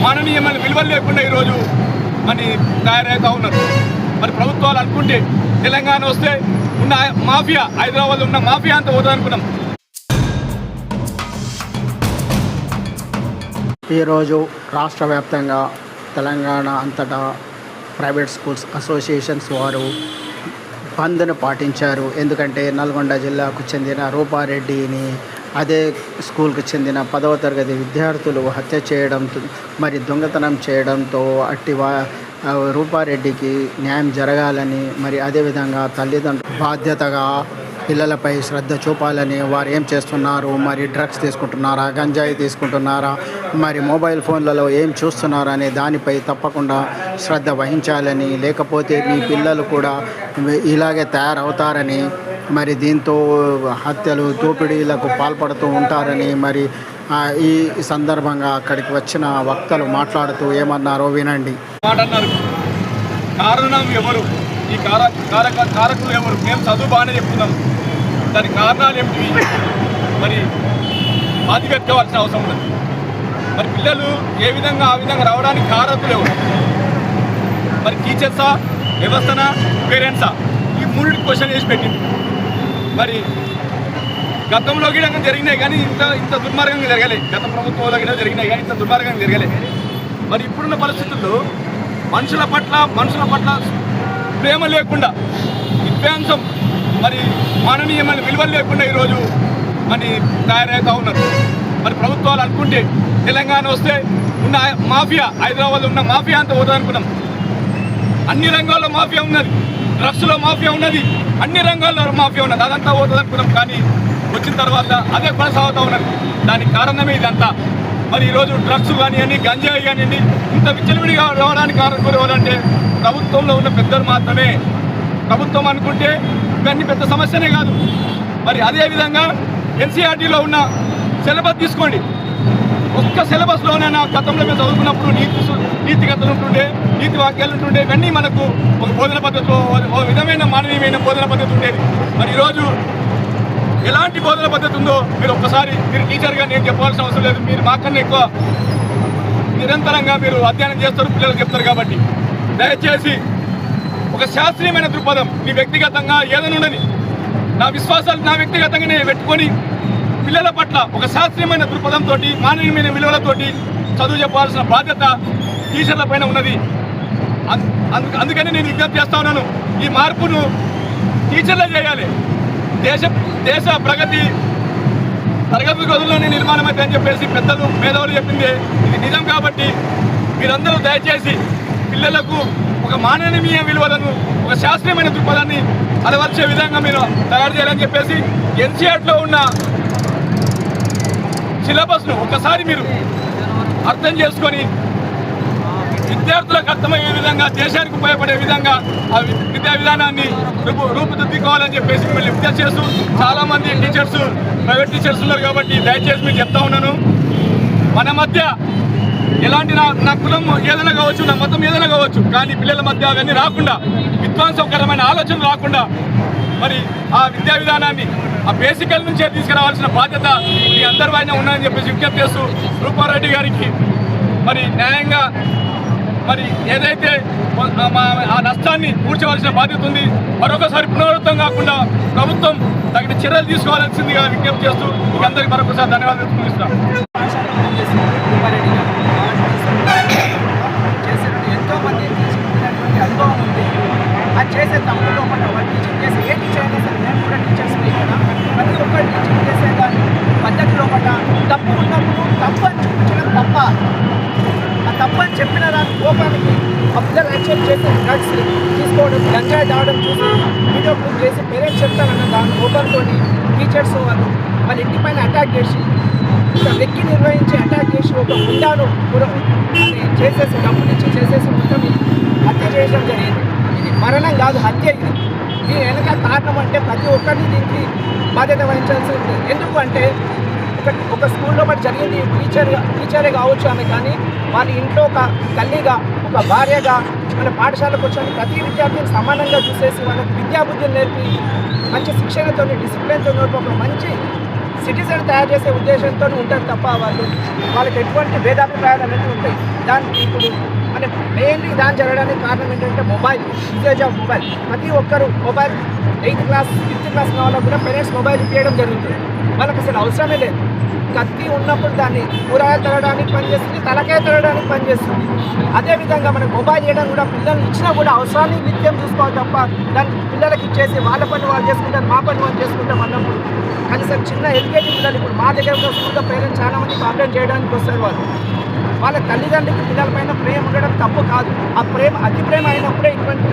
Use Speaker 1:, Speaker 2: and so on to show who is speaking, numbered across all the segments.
Speaker 1: మాననీయమైన విలువలు లేకుండా ఈరోజు మరి తయారవుతూ ఉన్నారు. మరి ప్రభుత్వాలు అనుకుంటే తెలంగాణ వస్తే ఉన్న మాఫియా, హైదరాబాద్ ఉన్న మాఫియా అంతా పోతుందనుకున్నాం.
Speaker 2: ఈరోజు రాష్ట్ర వ్యాప్తంగా తెలంగాణ అంతటా ప్రైవేట్ స్కూల్స్ అసోసియేషన్స్ వారు బంద్ను పాటించారు. ఎందుకంటే నల్గొండ జిల్లాకు చెందిన రూపారెడ్డిని అదే స్కూల్కి చెందిన 10వ తరగతి విద్యార్థులు హత్య చేయడంతో మరి దొంగతనం చేయడంతో రూపారెడ్డికి న్యాయం జరగాలని మరి అదేవిధంగా తల్లిదండ్రులు బాధ్యతగా పిల్లలపై శ్రద్ధ చూపాలని, వారు ఏం చేస్తున్నారు, మరి డ్రగ్స్ తీసుకుంటున్నారా, గంజాయి తీసుకుంటున్నారా, మరి మొబైల్ ఫోన్లలో ఏం చూస్తున్నారా అనే దానిపై తప్పకుండా శ్రద్ధ వహించాలని, లేకపోతే మీ పిల్లలు కూడా ఇలాగే తయారవుతారని, మరి దీంతో హత్యలు దోపిడీలకు పాల్పడుతూ ఉంటారని మరి ఈ సందర్భంగా అక్కడికి వచ్చిన వక్తలు మాట్లాడుతూ ఏమన్నారో వినండి.
Speaker 1: కారణం ఎవరు, ఈ కారకులు ఎవరు? మేము చదువు బాగానే చెప్తున్నాం, దానికి కారణాలు ఏమిటి? మరి బాధ్యపెట్టుకోవాల్సిన అవసరం ఉన్నది. మరి పిల్లలు ఏ విధంగా ఆ విధంగా రావడానికి కారకులు ఎవరు? మరి టీచర్సా, వ్యవస్థనా, పేరెంట్సా? ఈ మూడు క్వశ్చన్ వేసి పెట్టింది. మరి గతంలో గిడ జరిగినాయి కానీ ఇంత దుర్మార్గంగా జరగలేదు. గత ప్రభుత్వంలో గిడ జరిగినాయి కానీ ఇంత దుర్మార్గంగా జరగలేదు. మరి ఇప్పుడున్న పరిస్థితుల్లో మనుషుల పట్ల ప్రేమ లేకుండా, విద్వాంసం, మరి మాననీయమైన విలువలు లేకుండా ఈరోజు మరి తయారవుతూ ఉన్నారు. మరి ప్రభుత్వాలు అనుకుంటే తెలంగాణ వస్తే ఉన్న మాఫియా, హైదరాబాద్ ఉన్న మాఫియా అంతా పోతుందనుకున్నాం. అన్ని రంగాల్లో మాఫియా ఉన్నది, డ్రగ్స్లో మాఫియా ఉన్నది, అన్ని రంగాల్లో మాఫియా ఉన్నది, అదంతా పోతుంది అనుకున్నాం. కానీ వచ్చిన తర్వాత అదే కొనసాగుతూ ఉన్నది. దానికి కారణమే ఇదంతా. మరి ఈరోజు డ్రగ్స్ కానివ్వండి, గంజాయి కానివ్వండి, ఇంత విచ్చలవిడిగా రావడానికి కారణం ఎవరంటే ప్రభుత్వంలో ఉన్న పెద్దలు మాత్రమే. ప్రభుత్వం అనుకుంటే ఇవన్నీ పెద్ద సమస్యనే కాదు. మరి అదేవిధంగా ఎన్సీఆర్టీలో ఉన్న సిలబస్ తీసుకోండి. ఒక్క సిలబస్లోనైనా గతంలో మేము చదువుకున్నప్పుడు నీతి కథలు ఉంటుండే, నీతి వాక్యాలు ఉంటుండే, ఇవన్నీ మనకు ఒక బోధన పద్ధతిలో ఒక విధమైన మానవీయమైన బోధన పద్ధతి ఉండేది. మరి ఈరోజు ఎలాంటి బోధన పద్ధతి ఉందో మీరు ఒక్కసారి, మీరు టీచర్గా నేను చెప్పాల్సిన అవసరం లేదు, మీరు మాకన్నా ఎక్కువ నిరంతరంగా మీరు అధ్యయనం చేస్తారు, పిల్లలు చెప్తారు. కాబట్టి దయచేసి ఒక శాస్త్రీయమైన దృక్పథం, నీ వ్యక్తిగతంగా ఏదైనా ఉండని, నా విశ్వాసాలు నా వ్యక్తిగతంగా నేను పెట్టుకొని పిల్లల పట్ల ఒక శాస్త్రీయమైన దృక్పథంతో, మానవీయమైన విలువలతోటి చదువు చెప్పాల్సిన బాధ్యత టీచర్ల పైన ఉన్నది. అందుకని నేను విజ్ఞప్తి చేస్తా ఉన్నాను, ఈ మార్పును టీచర్లే చేయాలి. దేశ ప్రగతి తరగతి గదుల్లోనే నిర్మాణం అయితే అని చెప్పేసి పెద్దలు మేధావులు చెప్పింది ఇది నిజం. కాబట్టి మీరందరూ దయచేసి పిల్లలకు ఒక మానవీయ విలువలను, ఒక శాస్త్రీయమైన దృక్పథాన్ని అలవర్చే విధంగా మీరు తయారు చేయాలని చెప్పేసి ఎన్సీఆర్లో ఉన్న సిలబస్ను ఒకసారి మీరు అర్థం చేసుకొని విద్యార్థులకు అర్థమయ్యే విధంగా, దేశానికి ఉపయోగపడే విధంగా ఆ విద్యా విధానాన్ని రూపుదిద్దుకోవాలని చెప్పేసి మిమ్మల్ని విజ్ఞప్తి చేస్తూ, చాలామంది టీచర్స్, ప్రైవేట్ టీచర్స్ ఉన్నారు కాబట్టి దయచేసి మీరు చెప్తా ఉన్నాను, మన మధ్య ఎలాంటి నా కులం ఏదైనా కావచ్చు, నా మతం ఏదైనా కావచ్చు, కానీ పిల్లల మధ్య అవన్నీ రాకుండా, విధ్వంసకరమైన ఆలోచనలు రాకుండా మరి ఆ విద్యా విధానాన్ని ఆ బేసికల్ నుంచే తీసుకురావాల్సిన బాధ్యత మీ అందరి పైన ఉన్నదని చెప్పేసి విజ్ఞప్తి చేస్తూ, రూపారెడ్డి గారికి మరి న్యాయంగా మరి ఏదైతే ఆ నష్టాన్ని పూడ్చవలసిన బాధ్యత ఉంది, మరొకసారి పునరావృతం కాకుండా ప్రభుత్వం తగిన చర్యలు తీసుకోవాల్సిందిగా విజ్ఞప్తి చేస్తూ మీకు అందరికీ మరొకసారి ధన్యవాదాలు తెలుపుతున్నాం.
Speaker 3: అనుభవం ఉంది, అది చేసే తప్పులో వాళ్ళు టీచింగ్ చేసే ఏ టీచర్ అయినా సరే, నేను కూడా టీచర్స్ ఇక్కడ ప్రతి ఒక్కరు టీచింగ్ చేసే దాని పద్ధతిలో తప్పు ఉన్నప్పుడు తప్పు అని చూపించడం తప్ప, ఆ తప్పు అని చెప్పిన దాని కోపానికి అబ్జర్వ్ యాక్సెప్ట్ చేసి డ్రగ్స్ తీసుకోవడం, గంజాయి తాగడం చూసి వీడియో క్లిప్ చేసి పేరెంట్స్ చెప్తానన్న దాని కోపంతో టీచర్స్ వాళ్ళ ఇంటి పైన అటాక్ చేసి, ఒక వెక్కి నిర్వహించి అటాక్ చేసి ఒక గుండాను చేసేసి డబ్బులు ఇచ్చి చేసేసి మొత్తం హత్య చేయడం జరిగింది. ఇది మరణం కాదు, హత్య. ఇది దీని వెనక కారణం అంటే ప్రతి ఒక్కరిని దీనికి బాధ్యత వహించాల్సి ఉంటుంది. ఎందుకు అంటే ఒక స్కూల్లో బట్టి జరిగింది, టీచరే కావచ్చు ఆమె, కానీ వాళ్ళ ఇంట్లో ఒక తల్లిగా, ఒక భార్యగా, మన పాఠశాలకు వచ్చిన ప్రతి విద్యార్థిని సమానంగా చూసేసి వాళ్ళకి విద్యాబుద్ధులు నేర్పి మంచి శిక్షణతో, డిసిప్లిన్తో ఒక మంచి సిటిజన్ తయారు చేసే ఉద్దేశంతో ఉంటారు తప్ప వాళ్ళకి ఎటువంటి భేదాభిప్రాయాలు అనేది ఉంటాయి. దానికి ఇప్పుడు అంటే మెయిన్లీ దాని జరగడానికి కారణం ఏంటంటే మొబైల్, యూసేజ్ ఆఫ్ మొబైల్. ప్రతి ఒక్కరు mobile 8th class 5th class వాళ్ళకు కూడా పేరెంట్స్ మొబైల్ ఇవ్వడం జరుగుతుంది. వాళ్ళకి అసలు అవసరమే లేదు. కత్తి ఉన్నప్పుడు దాన్ని కూరగాయలు తరగడానికి పనిచేస్తుంది, తలకాయ తరగడానికి పనిచేస్తుంది. అదేవిధంగా మనకు మొబైల్ చేయడం కూడా పిల్లలు ఇచ్చినా కూడా అవసరాన్ని నిత్యం చూసుకోవాలి తప్ప దాన్ని పిల్లలకి ఇచ్చేసి వాళ్ళ పని వాళ్ళు చేసుకుంటారు, మా పని వాళ్ళు చేసుకుంటాం అన్నప్పుడు కనీసం చిన్న ఎల్కేజీ పిల్లలు ఇప్పుడు మా దగ్గర వస్తుంటే పేరెంట్స్ చాలామంది కంప్లైంట్ చేయడానికి వస్తారు. వాళ్ళ తల్లిదండ్రులకి పిల్లలపైన ప్రేమ ఉండడం తప్పు కాదు. ఆ ప్రేమ అతి ప్రేమ అయినప్పుడే ఇటువంటి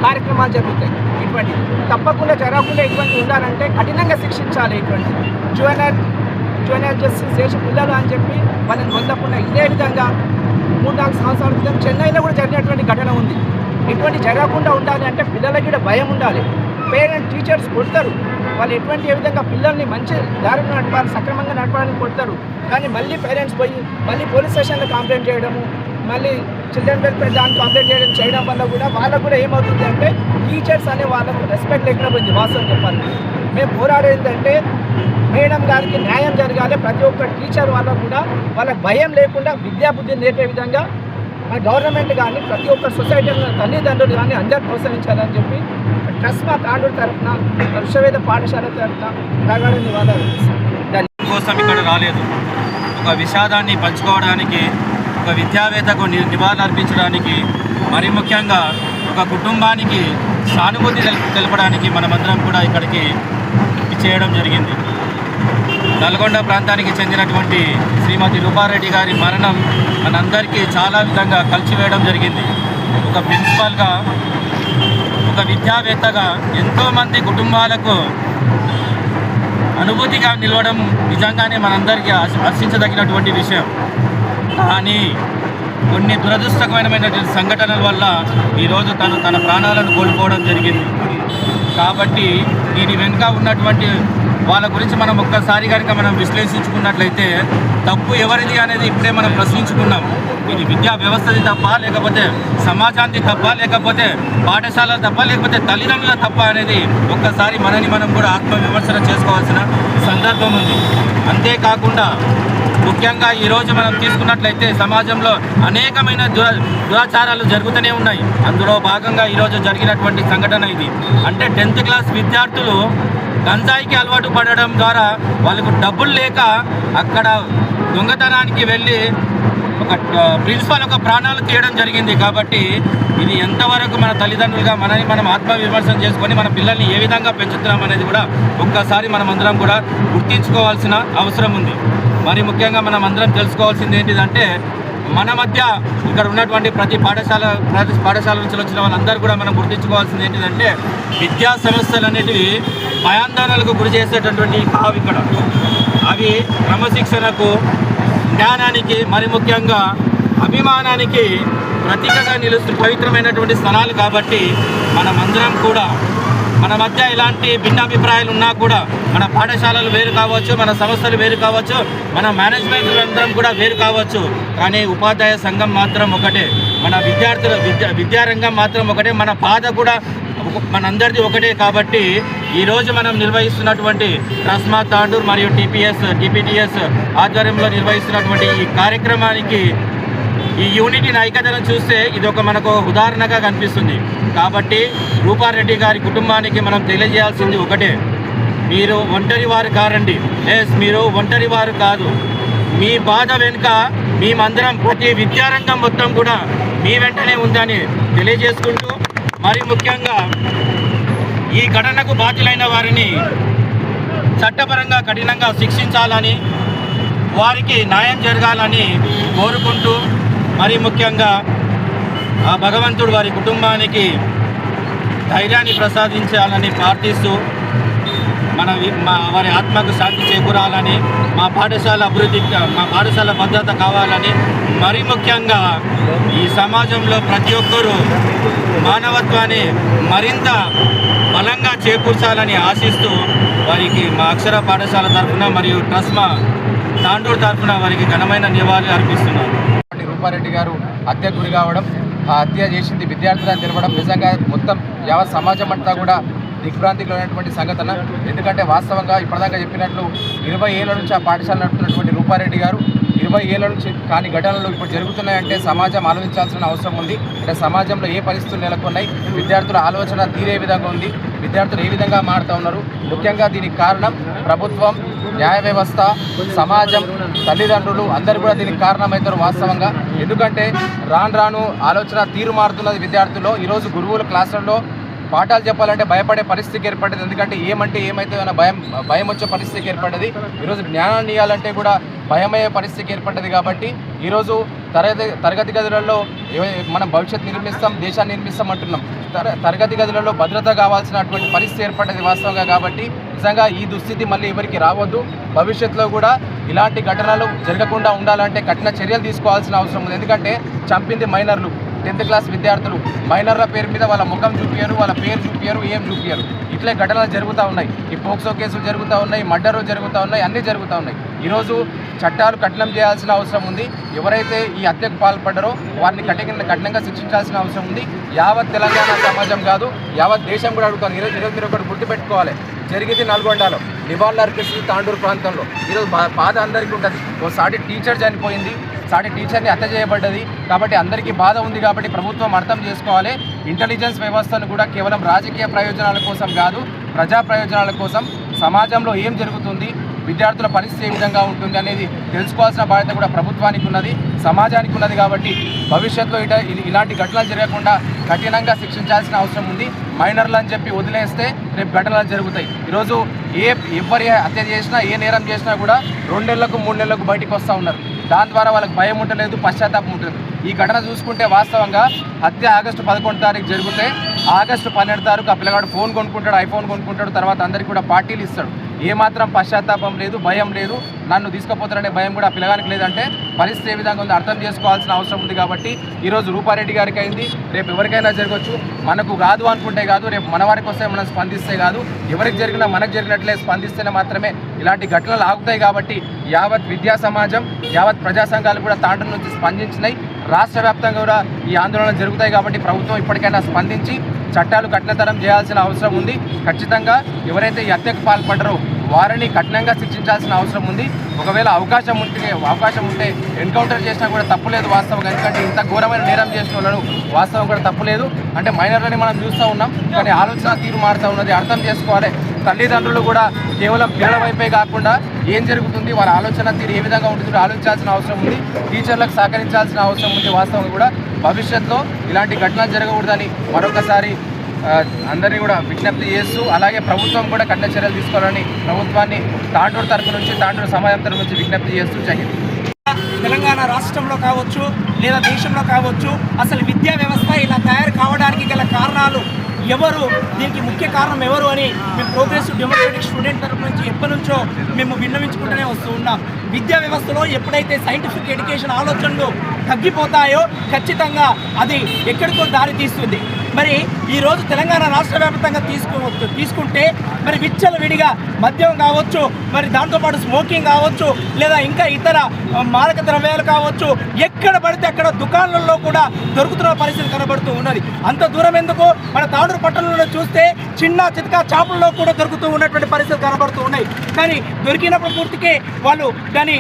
Speaker 3: కార్యక్రమాలు జరుగుతాయి. ఇటువంటి తప్పకుండా జరగకుండా ఇటువంటి ఉండాలంటే కఠినంగా శిక్షించాలి. ఇటువంటి జువెనైల్ జస్టిస్ చేసి పిల్లలు అని చెప్పి వాళ్ళని వదలకుండా ఇదే విధంగా 3-4 సంవత్సరాల క్రితం చెన్నైలో కూడా జరిగినటువంటి ఘటన ఉంది. ఇటువంటి జరగకుండా ఉండాలి అంటే పిల్లలకి కూడా భయం ఉండాలి. టీచర్స్ కొడతారు, వాళ్ళు ఎటువంటి ఏ విధంగా పిల్లల్ని మంచి దారిని నడపాలి, సక్రమంగా నడపాలని కొడతారు. కానీ మళ్ళీ పేరెంట్స్ పోయి మళ్ళీ పోలీస్ స్టేషన్లో కంప్లైంట్ చేయడము, మళ్ళీ చిల్డ్రన్ వెల్ఫేర్ దాన్ని కంప్లైంట్ చేయడం వల్ల కూడా వాళ్ళకు కూడా ఏమవుతుంది అంటే టీచర్స్ అనే వాళ్ళకు రెస్పెక్ట్ లేకుండా పోయింది. వాస్తవం చెప్పాలి, మేము పోరాడేంటంటే మేడం గారికి న్యాయం జరగాలి. ప్రతి ఒక్క టీచర్ వాళ్ళకు కూడా వాళ్ళకి భయం లేకుండా విద్యాబుద్ధిని నేర్పే విధంగా మన గవర్నమెంట్ కానీ ప్రతి ఒక్క సొసైటీలో తల్లిదండ్రులు కానీ అందరూ ప్రోత్సహించాలని చెప్పి ట్రస్మా తాండూరు తరఫున విశ్వవేద పాఠశాల తరఫున ప్రగాఢ నివాళులు
Speaker 4: కోసం ఇక్కడ రాలేదు. ఒక విషాదాన్ని పంచుకోవడానికి, ఒక విద్యావేత్తకు నివాళులు అర్పించడానికి, మరి ముఖ్యంగా ఒక కుటుంబానికి సానుభూతి తెలపడానికి మనమందరం కూడా ఇక్కడికి చేయడం జరిగింది. నల్గొండ ప్రాంతానికి చెందినటువంటి శ్రీమతి రూపారెడ్డి గారి మరణం మనందరికీ చాలా విధంగా కలిసివేయడం జరిగింది. ఒక ప్రిన్సిపాల్గా, ఒక విద్యావేత్తగా ఎంతోమంది కుటుంబాలకు అనుభూతిగా నిలవడం నిజంగానే మనందరికీ హర్షించదగినటువంటి విషయం. కానీ కొన్ని దురదృష్టకరమైనటువంటి సంఘటనల వల్ల ఈరోజు తన ప్రాణాలను కోల్పోవడం జరిగింది. కాబట్టి దీని వెనుక ఉన్నటువంటి వాళ్ళ గురించి మనం ఒక్కసారి కనుక మనం విశ్లేషించుకున్నట్లయితే తప్పు ఎవరిది అనేది ఇప్పుడే మనం ప్రశ్నించుకున్నాం. ఇది విద్యా వ్యవస్థది తప్ప, లేకపోతే సమాజానికి తప్ప, లేకపోతే పాఠశాల తప్ప, లేకపోతే తల్లిదండ్రుల తప్ప అనేది ఒక్కసారి మనని మనం కూడా ఆత్మవిమర్శన చేసుకోవాల్సిన సందర్భం ఉంది. అంతేకాకుండా ముఖ్యంగా ఈరోజు మనం తీసుకున్నట్లయితే సమాజంలో అనేకమైన దురాచారాలు జరుగుతూనే ఉన్నాయి. అందులో భాగంగా ఈరోజు జరిగినటువంటి సంఘటన ఇది. అంటే 10th క్లాస్ విద్యార్థులు గంజాయికి అలవాటు పడడం ద్వారా వాళ్ళకు డబ్బులు లేక అక్కడ దొంగతనానికి వెళ్ళి ఒక ప్రిన్సిపాల్ ఒక ప్రాణాలు తీయడం జరిగింది. కాబట్టి ఇది ఎంతవరకు మన తల్లిదండ్రులుగా మనని మనం ఆత్మవిమర్శన చేసుకొని మన పిల్లల్ని ఏ విధంగా పెంచుతున్నాం అనేది కూడా ఒక్కసారి మనం అందరం కూడా గుర్తించుకోవాల్సిన అవసరం ఉంది. మరి ముఖ్యంగా మనం అందరం తెలుసుకోవాల్సింది ఏంటిదంటే మన మధ్య ఇక్కడ ఉన్నటువంటి ప్రతి పాఠశాల నుంచి వచ్చిన వాళ్ళందరూ కూడా మనం గుర్తించుకోవాల్సింది ఏంటిదంటే విద్యా సమస్యలు అనేటివి భయాందోళనలకు గురి చేసేటటువంటి కావు. ఇక్కడ అవి క్రమశిక్షణకు, జ్ఞానానికి, మరి ముఖ్యంగా అభిమానానికి ప్రతీకగా పవిత్రమైనటువంటి స్థలాలు. కాబట్టి మనమందరం కూడా మన మధ్య ఇలాంటి భిన్నాభిప్రాయాలు ఉన్నా కూడా మన పాఠశాలలు వేరు కావచ్చు, మన సంస్థలు వేరు కావచ్చు, మన మేనేజ్మెంట్ అందరం కూడా వేరు కావచ్చు, కానీ ఉపాధ్యాయ సంఘం మాత్రం ఒకటే, మన విద్యారంగం మాత్రం ఒకటే, మన బాధ కూడా మనందరిది ఒకటే. కాబట్టి ఈరోజు మనం నిర్వహిస్తున్నటువంటి ట్రస్మా తాండూర్ మరియు టీపీటీఎస్ ఆధ్వర్యంలో నిర్వహిస్తున్నటువంటి ఈ కార్యక్రమానికి ఈ యూనిటీని, ఐక్యతను చూస్తే ఇది ఒక మనకు ఉదాహరణగా కనిపిస్తుంది. కాబట్టి రూపారెడ్డి గారి కుటుంబానికి మనం తెలియజేయాల్సింది ఒకటే, మీరు ఒంటరి వారు కారండి. మీరు ఒంటరి వారు కాదు. మీ బాధ వెనుక మేమందరం, ప్రతి విద్యారంగం మొత్తం కూడా మీ వెంటనే ఉందని తెలియజేసుకుంటూ, మరి ముఖ్యంగా ఈ ఘటనకు బాధ్యులైన వారిని చట్టపరంగా కఠినంగా శిక్షించాలని, వారికి న్యాయం జరగాలని కోరుకుంటూ, మరి ముఖ్యంగా ఆ భగవంతుడు వారి కుటుంబానికి ధైర్యాన్ని ప్రసాదించాలని ప్రార్థిస్తూ, వారి ఆత్మకు శాంతి చేకూరాలని, మా పాఠశాల అభివృద్ధి, మా పాఠశాల భద్రత కావాలని, మరి ముఖ్యంగా ఈ సమాజంలో ప్రతి ఒక్కరూ మానవత్వాన్ని మరింత బలంగా చేకూర్చాలని ఆశిస్తూ వారికి మా అక్షర పాఠశాల తరఫున మరియు ట్రస్మా తాండూరు తరఫున వారికి ఘనమైన నివాళులు అర్పిస్తున్నారు.
Speaker 5: రూపారెడ్డి గారు హత్యకు గురి కావడం, ఆ హత్య చేసింది విద్యార్థులను తెలపడం నిజంగా మొత్తం యావత్ సమాజం అంతా కూడా దిగ్భ్రాంతికి లోనటువంటి సంఘటన. ఎందుకంటే వాస్తవంగా ఇప్పటిదాకా చెప్పినట్లు 20 ఏళ్ల నుంచి ఆ పాఠశాల నడుపుతున్నటువంటి రూపారెడ్డి గారు 20 ఏళ్ల నుంచి కాని ఘటనలు ఇప్పుడు జరుగుతున్నాయంటే సమాజం ఆలోచించాల్సిన అవసరం ఉంది. అంటే సమాజంలో ఏ పరిస్థితులు నెలకొన్నాయి, విద్యార్థుల ఆలోచన తీరే విధంగా ఉంది, విద్యార్థులు ఏ విధంగా మారుతూ ఉన్నారు. ముఖ్యంగా దీనికి కారణం ప్రభుత్వం, న్యాయ వ్యవస్థ, సమాజం, తల్లిదండ్రులు అందరూ కూడా దీనికి కారణమవుతారు వాస్తవంగా. ఎందుకంటే రాను ఆలోచన తీరు మారుతున్నది విద్యార్థుల్లో. ఈరోజు గురువుల క్లాసుల్లో పాఠాలు చెప్పాలంటే భయపడే పరిస్థితికి ఏర్పడ్డది. ఎందుకంటే ఏమంటే ఏమైతుందన్న భయం వచ్చే పరిస్థితికి ఏర్పడ్డది. ఈరోజు జ్ఞానాన్ని ఇవ్వాలంటే కూడా భయమయ్యే పరిస్థితికి ఏర్పడ్డది. కాబట్టి ఈరోజు తరగతి గదులలో మనం భవిష్యత్తు నిర్మిస్తాం, దేశాన్ని నిర్మిస్తాం అంటున్నాం. తరగతి గదులలో భద్రత కావాల్సినటువంటి పరిస్థితి ఏర్పడ్డది వాస్తవంగా. కాబట్టి నిజంగా ఈ దుస్థితి మళ్ళీ ఎవరికి రావద్దు. భవిష్యత్తులో కూడా ఇలాంటి ఘటనలు జరగకుండా ఉండాలంటే కఠిన చర్యలు తీసుకోవాల్సిన అవసరం ఉంది. ఎందుకంటే చంపింది మైనర్లు, 10th క్లాస్ విద్యార్థులు. మైనర్ల పేరు మీద వాళ్ళ ముఖం చూపించారు, వాళ్ళ పేరు చూపించారు, ఏం చూపించారు. ఇట్లే ఘటనలు జరుగుతూ ఉన్నాయి. ఈ పోక్సో కేసులు జరుగుతూ ఉన్నాయి, మర్డర్లు జరుగుతూ ఉన్నాయి, అన్నీ జరుగుతూ ఉన్నాయి. ఈరోజు చట్టాలు కఠినం చేయాల్సిన అవసరం ఉంది. ఎవరైతే ఈ హత్యకు పాల్పడ్డారో వారిని కఠినంగా శిక్షించాల్సిన అవసరం ఉంది. యావత్ తెలంగాణ సమాజం కాదు, యావత్ దేశం కూడా అడుగుతాను. ఈరోజు మీరు ఒకటి గుర్తుపెట్టుకోవాలి, జరిగింది నల్గొండలో, నివాళులు అర్పిస్తుంది తాండూరు ప్రాంతంలో. ఈరోజు బాధ అందరికీ ఉంటుంది. ఓ సాటి టీచర్ చనిపోయింది, సాటి టీచర్ని హత్య చేయబడ్డది. కాబట్టి అందరికీ బాధ ఉంది. కాబట్టి ప్రభుత్వం అర్థం చేసుకోవాలి, ఇంటెలిజెన్స్ వ్యవస్థను కూడా కేవలం రాజకీయ ప్రయోజనాల కోసం కాదు, ప్రజా ప్రయోజనాల కోసం, సమాజంలో ఏం జరుగుతుంది, విద్యార్థుల పరిస్థితి ఏ విధంగా ఉంటుంది అనేది తెలుసుకోవాల్సిన బాధ్యత కూడా ప్రభుత్వానికి ఉన్నది, సమాజానికి ఉన్నది. కాబట్టి భవిష్యత్తులో ఇలాంటి ఘటనలు జరగకుండా కఠినంగా శిక్షించాల్సిన అవసరం ఉంది. మైనర్లు అని చెప్పి వదిలేస్తే రేపు ఘటనలు జరుగుతాయి. ఈరోజు ఎవరి హత్య చేసినా, ఏ నేరం చేసినా కూడా 2 నెలలకు 3 నెలలకు బయటికి వస్తూ ఉన్నారు. దాని ద్వారా వాళ్ళకి భయం ఉండలేదు, పశ్చాత్తాపం ఉంటుంది. ఈ ఘటన చూసుకుంటే వాస్తవంగా హత్య ఆగస్టు 11వ తారీఖు జరిగితే ఆగస్టు 12వ తారీఖు ఆ పిల్లగాడు ఫోన్ కొనుక్కుంటాడు, ఐఫోన్ కొనుక్కుంటాడు, తర్వాత అందరికీ కూడా పార్టీలు ఇస్తాడు. ఏమాత్రం పశ్చాత్తాపం లేదు, భయం లేదు, నన్ను తీసుకుపోతారనే భయం కూడా పిల్లగానికి లేదంటే పరిస్థితి ఏ విధంగా ఉందో అర్థం చేసుకోవాల్సిన అవసరం ఉంది. కాబట్టి ఈరోజు రూపారెడ్డి గారికి అయింది, రేపు ఎవరికైనా జరగవచ్చు. మనకు కాదు అనుకుంటే కాదు, రేపు మన వారికి వస్తే మనం స్పందిస్తే కాదు, ఎవరికి జరిగినా మనకు జరిగినట్లే స్పందిస్తేనే మాత్రమే ఇలాంటి ఘటనలు ఆగుతాయి. కాబట్టి యావత్ విద్యా సమాజం, యావత్ ప్రజా సంఘాలు కూడా తాండ్రు నుంచి స్పందించినాయి. రాష్ట్ర వ్యాప్తంగా కూడా ఈ ఆందోళనలు జరుగుతాయి. కాబట్టి ప్రభుత్వం ఇప్పటికైనా స్పందించి చట్టాలు కఠినతరం చేయాల్సిన అవసరం ఉంది. ఖచ్చితంగా ఎవరైతే ఈ హత్యకు పాల్పడ్డారో వారిని కఠినంగా శిక్షించాల్సిన అవసరం ఉంది. ఒకవేళ అవకాశం ఉంటే ఎన్కౌంటర్ చేసినా కూడా తప్పులేదు వాస్తవంగా. ఎందుకంటే ఇంత ఘోరమైన నేరం చేసిన వాళ్ళను వాస్తవం కూడా తప్పులేదు. అంటే మైనర్లని మనం చూస్తూ ఉన్నాం, కానీ ఆలోచన తీరు మారుతూ ఉన్నది. అర్థం చేసుకోవాలి, తల్లిదండ్రులు కూడా కేవలం పిల్లల వైపే కాకుండా ఏం జరుగుతుంది, వారి ఆలోచన తీరు ఏ విధంగా ఉంటుందో ఆలోచించాల్సిన అవసరం ఉంది. టీచర్లకు సహకరించాల్సిన అవసరం ఉంది. వాస్తవంగా కూడా భవిష్యత్తులో ఇలాంటి ఘటనలు జరగకూడదని మరొకసారి అందరినీ కూడా విజ్ఞప్తి చేస్తూ, అలాగే ప్రభుత్వం కూడా కఠిన చర్యలు తీసుకోవాలని ప్రభుత్వాన్ని తాండూరు తరపు నుంచి, తాండూరు సమాజం తరపు నుంచి విజ్ఞప్తి చేస్తూ జరిగింది.
Speaker 3: తెలంగాణ రాష్ట్రంలో కావచ్చు లేదా దేశంలో కావచ్చు, అసలు విద్యా వ్యవస్థ ఇలా తయారు కావడానికి గల కారణాలు ఎవరు, దీనికి ముఖ్య కారణం ఎవరు అని మేము ప్రోగ్రెసివ్ డెమోక్రటిక్ స్టూడెంట్ తరఫు నుంచి ఎప్పటి నుంచో మేము విన్నవించుకుంటూనే వస్తూ ఉన్నాం. విద్యా వ్యవస్థలో ఎప్పుడైతే సైంటిఫిక్ ఎడ్యుకేషన్ ఆలోచనలు తగ్గిపోతాయో ఖచ్చితంగా అది ఎక్కడికో దారి తీస్తుంది. మరి ఈరోజు తెలంగాణ రాష్ట్ర వ్యాప్తంగా తీసుకుంటే మరి విచ్చలవిడిగా మద్యం కావచ్చు, మరి దాంతోపాటు స్మోకింగ్ కావచ్చు, లేదా ఇంకా ఇతర మాదక ద్రవ్యాలు కావచ్చు, ఎక్కడ పడితే అక్కడ దుకాణాలలో కూడా దొరుకుతున్న పరిస్థితి కనబడుతూ ఉన్నది. అంత దూరం ఎందుకు, మన తాండూరు పట్టణంలో చూస్తే చిన్న చితకా చాపుల్లో కూడా దొరుకుతూ ఉన్నటువంటి పరిస్థితులు కనబడుతూ ఉన్నాయి. కానీ దొరికినప్పుడు పూర్తికే వాళ్ళు దాని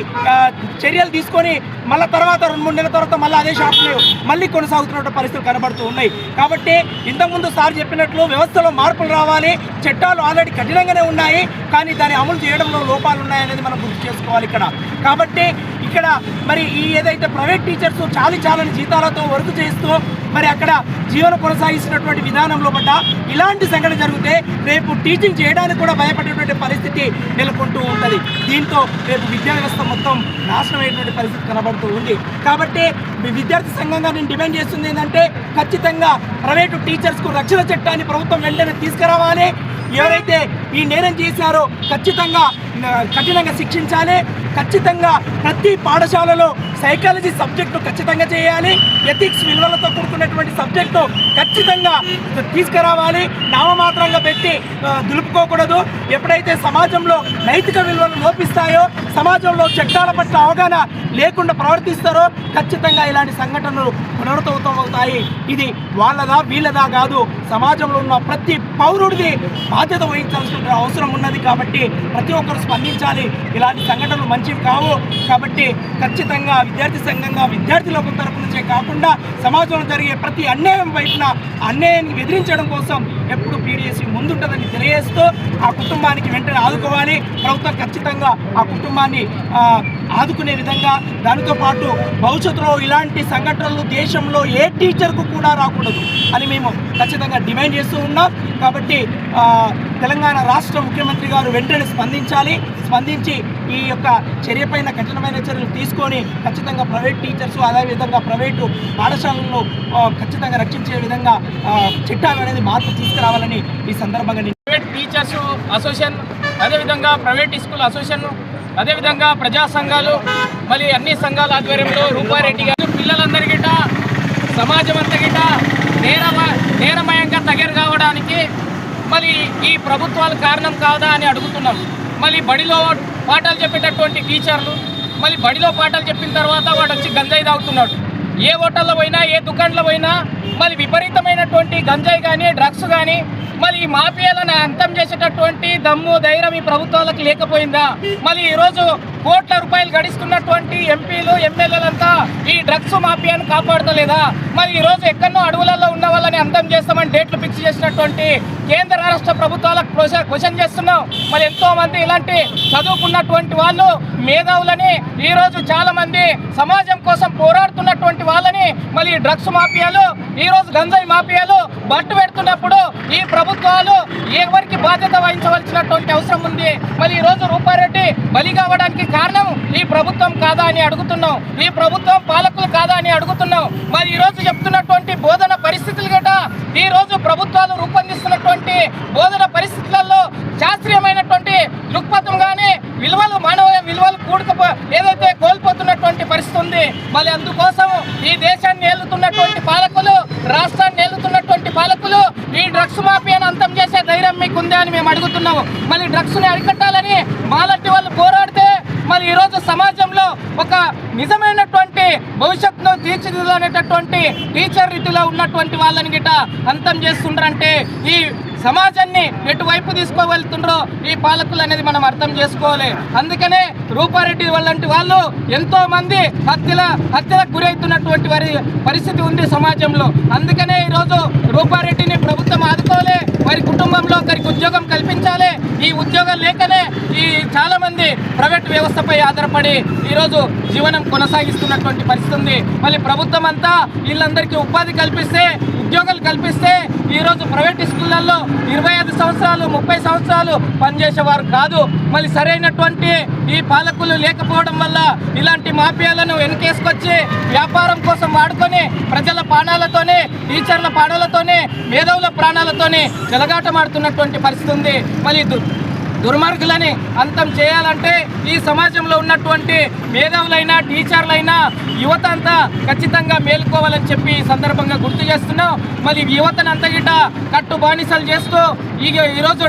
Speaker 3: చర్యలు తీసుకొని మళ్ళీ తర్వాత 2-3 నెలల తర్వాత మళ్ళీ అదే షాపులు మళ్ళీ కొనసాగుతున్న పరిస్థితులు కనబడుతూ ఉన్నాయి. కాబట్టి ఇంతకుముందు సార్ చెప్పినట్లు వ్యవస్థలో మార్పులు రావాలి. చట్టాలు ఆల్రెడీ కఠినంగానే ఉన్నాయి, కానీ దాన్ని అమలు చేయడంలో లోపాలు ఉన్నాయనేది మనం గుర్తు చేసుకోవాలి ఇక్కడ. కాబట్టి ఇక్కడ మరి ఈ ఏదైతే ప్రైవేట్ టీచర్స్ చాలని జీతాలతో వర్క్ చేస్తూ మరి అక్కడ జీవనం కొనసాగిస్తున్నటువంటి విధానంలో పట్ల ఇలాంటి సంఘటన జరిగితే రేపు టీచింగ్ చేయడానికి కూడా భయపడేటువంటి పరిస్థితి నెలకొంటూ ఉంటుంది. దీంతో రేపు విద్యా వ్యవస్థ మొత్తం నాశనం అయ్యేటువంటి పరిస్థితి కనబడుతూ ఉంది. కాబట్టి విద్యార్థి సంఘంగా నేను డిమాండ్ చేస్తుంది ఏంటంటే ఖచ్చితంగా ప్రైవేటు టీచర్స్కు రక్షణ చట్టాన్ని ప్రభుత్వం వెంటనే తీసుకురావాలి. ఎవరైతే ఈ నేరం చేశారో ఖచ్చితంగా కఠినంగా శిక్షించాలి. ఖచ్చితంగా ప్రతి పాఠశాలలో సైకాలజీ సబ్జెక్టు ఖచ్చితంగా చేయాలి, ఎథిక్స్ విలువలతో కూడుకున్నటువంటి సబ్జెక్టు ఖచ్చితంగా తీసుకురావాలి, నామమాత్రంగా పెట్టి దులుపుకోకూడదు. ఎప్పుడైతే సమాజంలో నైతిక విలువలు లోపిస్తాయో, సమాజంలో చట్టాల పట్ల అవగాహన లేకుండా ప్రవర్తిస్తారో ఖచ్చితంగా ఇలాంటి సంఘటనలు పునరావృతమవుతాయి. ఇది వాళ్ళదా వీళ్ళదా కాదు, సమాజంలో ఉన్న ప్రతి పౌరుడిది బాధ్యత వహించాల్సిన అవసరం ఉన్నది. కాబట్టి ప్రతి ఒక్కరు స్పందించాలి. ఇలాంటి సంఘటనలు మంచివి కావు. కాబట్టి ఖచ్చితంగా విద్యార్థి సంఘంగా విద్యార్థి లోకం తరపు నుంచే కాకుండా సమాజంలో జరిగే ప్రతి అన్యాయం వైపున అన్యాయాన్ని ఎదిరించడం కోసం ఎప్పుడు పీడిఎస్సీ ముందుంటుందని తెలియజేస్తూ ఆ కుటుంబానికి వెంటనే ఆదుకోవాలి. ప్రభుత్వం ఖచ్చితంగా ఆ కుటుంబాన్ని ఆదుకునే విధంగా, దానితో పాటు భవిష్యత్తులో ఇలాంటి సంఘటనలు దేశంలో ఏ టీచర్కు కూడా రాకూడదు అని మేము ఖచ్చితంగా డిమాండ్ చేస్తూ ఉన్నాం. కాబట్టి తెలంగాణ రాష్ట్ర ముఖ్యమంత్రి గారు వెంటనే స్పందించి ఈ యొక్క చర్యపైన కఠినమైన చర్యలు తీసుకొని ఖచ్చితంగా ప్రైవేట్ టీచర్స్ అదేవిధంగా ప్రైవేటు పాఠశాలలను ఖచ్చితంగా రక్షించే విధంగా చట్టాలు అనేది మార్పు తీసుకురావాలని ఈ సందర్భంగా
Speaker 6: ప్రైవేట్ టీచర్స్ అసోసియేషన్, అదేవిధంగా ప్రైవేట్ స్కూల్ అసోసియేషన్, అదేవిధంగా ప్రజా సంఘాలు, మళ్ళీ అన్ని సంఘాల ఆధ్వర్యంలో రూపారెడ్డి గారు పిల్లలందరికీ సమాజం అంతగిట నేరమయంగా తయారు కావడానికి మరి ఈ ప్రభుత్వాలు కారణం కాదా అని అడుగుతున్నాం. మళ్ళీ బడిలో పాఠాలు చెప్పేటటువంటి టీచర్లు మళ్ళీ బడిలో పాఠాలు చెప్పిన తర్వాత వాడు వచ్చి గంజాయి తాగుతున్నాడు. ఏ హోటల్లో పోయినా ఏ దుకాణంలో పోయినా మళ్ళీ విపరీతమైనటువంటి గంజాయి కానీ డ్రగ్స్ కానీ మళ్ళీ ఈ మాఫియాలను అంతం చేసేటటువంటి దమ్ము ధైర్యం ఈ ప్రభుత్వాలకు లేకపోయిందా? మళ్ళీ ఈరోజు కోట్ల రూపాయలు గడిస్తున్నటువంటి ఎంపీలు ఎమ్మెల్యేలంతా ఈ డ్రగ్స్ మాఫియాను కాపాడతలేదా? మరి ఈరోజు ఎక్కడో అడవులలో ఉన్న వాళ్ళని అంతం చేస్తామని డేట్లు ఫిక్స్ చేసినటువంటి కేంద్ర రాష్ట్ర ప్రభుత్వాలకు క్వశ్చన్ చేస్తున్నాం. మరి ఎంతో మంది ఇలాంటి చదువుకున్నటువంటి వాళ్ళు మేధావులని ఈరోజు చాలా మంది సమాజం కోసం పోరాడుతున్నటువంటి వాళ్ళని మళ్ళీ డ్రగ్స్ మాఫియాలు ఈరోజు గంజాయి మాఫియాలు బట్టు పెడుతున్నప్పుడు ఈ ప్రభుత్వాలు ఎవరికి బాధ్యత వహించవలసినటువంటి అవసరం ఉంది. మరి ఈరోజు రూపారెడ్డి బలి కావడానికి కారణం ఈ ప్రభుత్వం కాదా అని అడుగుతున్నాం. ఈ ప్రభుత్వం పాలకులు కాదా అని అడుగుతున్నాం. మరి ఈరోజు చెప్తున్నటువంటి బోధన పరిస్థితులు గట ఈరోజు ప్రభుత్వాలు రూపొందిస్తున్నటువంటి బోధన పరిస్థితులలో శాస్త్రీయమైనటువంటి దృక్పథం కానీ మానవ విలువలు ఏదైతే కోల్పోతున్నటువంటి పరిస్థితి ఉంది. మళ్ళీ అందుకోసం ఈ దేశాన్ని ఏలుతున్నటువంటి పాలకులు, రాష్ట్రాన్ని ఏలుతున్నటువంటి పాలకులు ఈ డ్రగ్స్ మాఫియాను అంతం చేసే ధైర్యం మీకుందే అని మేము అడుగుతున్నాము. మళ్ళీ డ్రగ్స్ని అరికట్టాలని మాలాంటి వాళ్ళు పోరాడితే మరి ఈరోజు సమాజంలో ఒక నిజమైనటువంటి భవిష్యత్తును తీర్చిదిద్దనేటటువంటి టీచర్ రీతిలో ఉన్నటువంటి వాళ్ళని గిట్ట అంతం చేస్తుండ్రంటే ఈ సమాజాన్ని ఎటువైపు తీసుకోగలుగుతుండ్రో ఈ పాలకులు అనేది మనం అర్థం చేసుకోవాలి. అందుకనే రూపారెడ్డి వాళ్ళంటి వాళ్ళు ఎంతో మంది హత్యలకు గురవుతున్నటువంటి వారి పరిస్థితి ఉంది సమాజంలో. అందుకనే ఈరోజు రూపారెడ్డిని ప్రభుత్వం ఆదుకోవాలి, వారి కుటుంబంలో ఒకరికి ఉద్యోగం కల్పించాలి. ఈ ఉద్యోగం లేకనే ఈ చాలా మంది ప్రైవేట్ వ్యవస్థపై ఆధారపడి ఈరోజు జీవనం కొనసాగిస్తున్నటువంటి పరిస్థితి ఉంది. మళ్ళీ ప్రభుత్వం అంతా వీళ్ళందరికీ ఉపాధి కల్పిస్తే, ఉద్యోగాలు కల్పిస్తే ఈరోజు ప్రైవేట్ స్కూళ్ళల్లో 25 సంవత్సరాలు 30 సంవత్సరాలు పనిచేసేవారు కాదు. మళ్ళీ సరైనటువంటి ఈ పాలకులు లేకపోవడం వల్ల ఇలాంటి మాఫియాలను వెనకేసుకొచ్చి వ్యాపారం కోసం వాడుకొని ప్రజల ప్రాణాలతోనే, టీచర్ల ప్రాణాలతోనే, మేధావుల ప్రాణాలతోనే చెలగాటమాడుతున్నటువంటి పరిస్థితి ఉంది. మళ్ళీ దుర్మార్గులని అంతం చేయాలంటే ఈ సమాజంలో ఉన్నటువంటి మేధావులైనా, టీచర్లైనా, యువత అంతా ఖచ్చితంగా మేలుకోవాలని చెప్పి ఈ సందర్భంగా గుర్తు చేస్తున్నాం. మరి యువతను అంతగిట కట్టు బానిసలు చేస్తూ ఈరోజు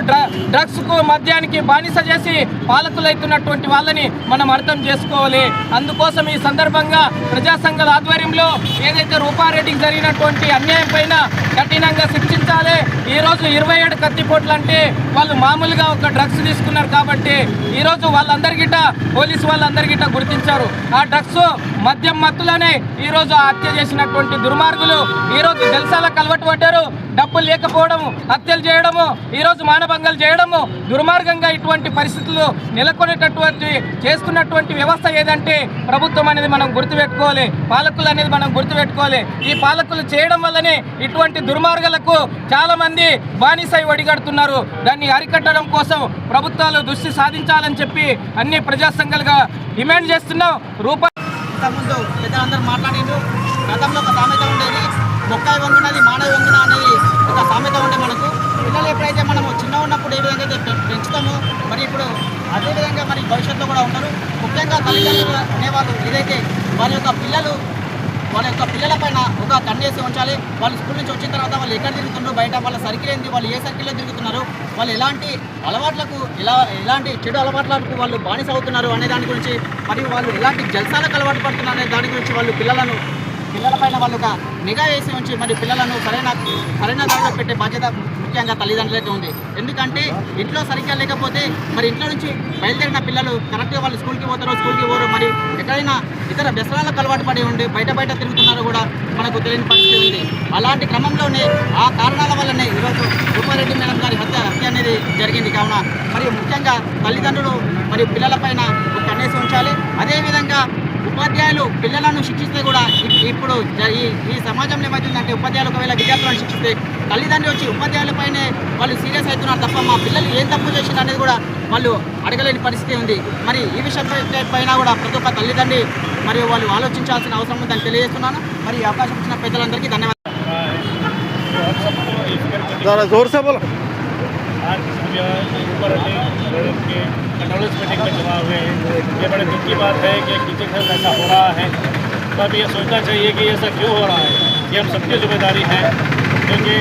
Speaker 6: డ్రగ్స్కు మద్యానికి బానిస చేసి పాలకులైతున్నటువంటి వాళ్ళని మనం అర్థం చేసుకోవాలి. అందుకోసం ఈ సందర్భంగా ప్రజా సంఘాల ఆధ్వర్యంలో ఏదైతే రూపారెడ్డికి జరిగినటువంటి అన్యాయం పైన కఠినంగా శిక్షించాలి. ఈరోజు 27 కత్తిపోట్లు అంటే వాళ్ళు మామూలుగా ఒక డ్రగ్స్ తీసుకున్నారు కాబట్టి ఈరోజు వాళ్ళందరికిట పోలీసు వాళ్ళందరికిట గుర్తించారు. ఆ డ్రగ్స్ మద్యం మత్తులోనే ఈరోజు హత్య చేసినటువంటి దుర్మార్గులు ఈరోజు జల్సాలకు అలవాటు పడ్డారు. డబ్బులు లేకపోవడము, హత్యలు చేయడము, ఈరోజు మానభంగాలు చేయడము, దుర్మార్గంగా ఇటువంటి పరిస్థితులు నెలకొనేటటువంటి చేస్తున్నటువంటి వ్యవస్థ ఏదంటే ప్రభుత్వం అనేది మనం గుర్తుపెట్టుకోవాలి, పాలకులు అనేది మనం గుర్తుపెట్టుకోవాలి. ఈ పాలకులు చేయడం వల్లనే ఇటువంటి దుర్మార్గాలకు చాలా మంది బానిసై ఒడిగడుతున్నారు. దాన్ని అరికట్టడం కోసం ప్రభుత్వాలు దృష్టి సాధించాలని చెప్పి అన్ని ప్రజా సంఘాలుగా డిమాండ్ చేస్తున్నాం.
Speaker 2: ముందు పెద్దలందరూ మాట్లాడిండు. గతంలో ఒక సామెత ఉండేది, మొక్కాయి వంగునది మానవ వంగున అనేది ఒక సామెత ఉండే. మనకు పిల్లలు ఎప్పుడైతే మనము చిన్న ఉన్నప్పుడు ఏ విధంగా అయితే పెంచుతామో మరి ఇప్పుడు అదేవిధంగా మరి భవిష్యత్తులో కూడా ఉన్నారు. ముఖ్యంగా తల్లిదండ్రులు అనేవాళ్ళు ఏదైతే
Speaker 7: వాళ్ళ యొక్క పిల్లల పైన ఒక కన్నేసి ఉంచాలి. వాళ్ళు స్కూల్ నుంచి వచ్చిన తర్వాత వాళ్ళు ఎక్కడ తిరుగుతున్నారు, బయట వాళ్ళ సర్కిల్ ఏంది, వాళ్ళు ఏ సర్కిల్లో తిరుగుతున్నారు, వాళ్ళు ఎలాంటి చెడు అలవాట్లకు వాళ్ళు బానిస అవుతున్నారు అనే దాని గురించి, మరియు వాళ్ళు ఎలాంటి జల్సాలకు అలవాటు పడుతున్నారు అనే దాని గురించి వాళ్ళు పిల్లలపైన వాళ్ళు ఒక నిఘా వేసి ఉంచి మరి పిల్లలను సరైన దారిలో పెట్టే బాధ్యత ముఖ్యంగా తల్లిదండ్రులైతే ఉంది. ఎందుకంటే ఇంట్లో సరిగ్గా లేకపోతే మరి ఇంట్లో నుంచి బయలుదేరిన పిల్లలు కరెక్ట్గా వాళ్ళు స్కూల్కి పోరు, మరి ఎక్కడైనా ఇతర వ్యసనాలకు అలవాటు పడి ఉండి బయట తిరుగుతున్నారో కూడా మనకు తెలియని పరిస్థితి ఉంది. అలాంటి క్రమంలోనే ఆ కారణాల వల్లనే ఈరోజు రూపారెడ్డి మేడం గారి హత్య అనేది జరిగింది. కావున మరియు ముఖ్యంగా తల్లిదండ్రులు మరియు పిల్లలపైన ఒక కన్నేసి ఉంచాలి. అదేవిధంగా ఉపాధ్యాయులు పిల్లలను శిక్షిస్తే కూడా ఇప్పుడు ఈ సమాజంలో ఏమవుతుందంటే ఉపాధ్యాయులు ఒకవేళ విద్యార్థులను శిక్షిస్తే తల్లిదండ్రులు వచ్చి ఉపాధ్యాయులపైనే వాళ్ళు సీరియస్ అవుతున్నారు తప్ప మా పిల్లలు ఏం తప్పు చేసింది అనేది కూడా వాళ్ళు అడగలేని పరిస్థితి ఉంది. మరి ఈ విషయం పైన కూడా ప్రతి ఒక్క తల్లిదండ్రి మరియు వాళ్ళు ఆలోచించాల్సిన అవసరం ఉందని తెలియజేస్తున్నాను. మరి ఈ అవకాశం ఇచ్చిన పెద్దలందరికీ ధన్యవాదాలు.
Speaker 8: कंडोलेंस मीटिंग में जमा हुए हैं। ये बड़े दुख की बात है कि टीचर के साथ ऐसा हो रहा है। तो अब ये सोचना चाहिए कि ऐसा क्यों हो रहा है। ये हम सबकी जिम्मेदारी है, क्योंकि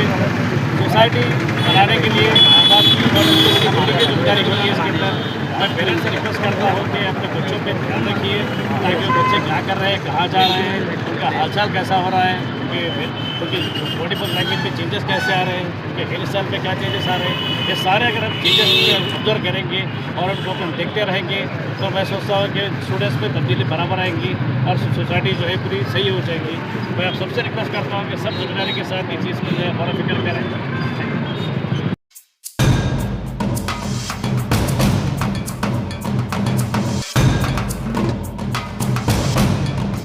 Speaker 8: सोसाइटी बनाने के लिए माँ बाप की जिम्मेदारी होती है। इसके अंदर मैं पेरेंट्स से रिक्वेस्ट करता हूँ कि अपने बच्चों पर ध्यान रखिए, ताकि वो बच्चे क्या कर रहे हैं, कहाँ जा रहे हैं, उनका हालचाल कैसा हो रहा है, उनकी बॉडी पर लैंग्वेज में चेंजेस कैसे आ रहे हैं, उनके हेयर स्टाइल में क्या चेंजेस आ रहे हैं। ये सारे अगर हम चेंजेस ऑब्जर्व करेंगे और उनको हम देखते रहेंगे तो मैं सोचता हूँ कि स्टूडेंट्स में तब्दीली बराबर आएंगी और सोसाइटी जो है पूरी सही हो जाएगी। मैं आप सबसे रिक्वेस्ट करता हूँ कि सब जिम्मेदारी के साथ इस चीज़ को जो है गौर फिक्र करें।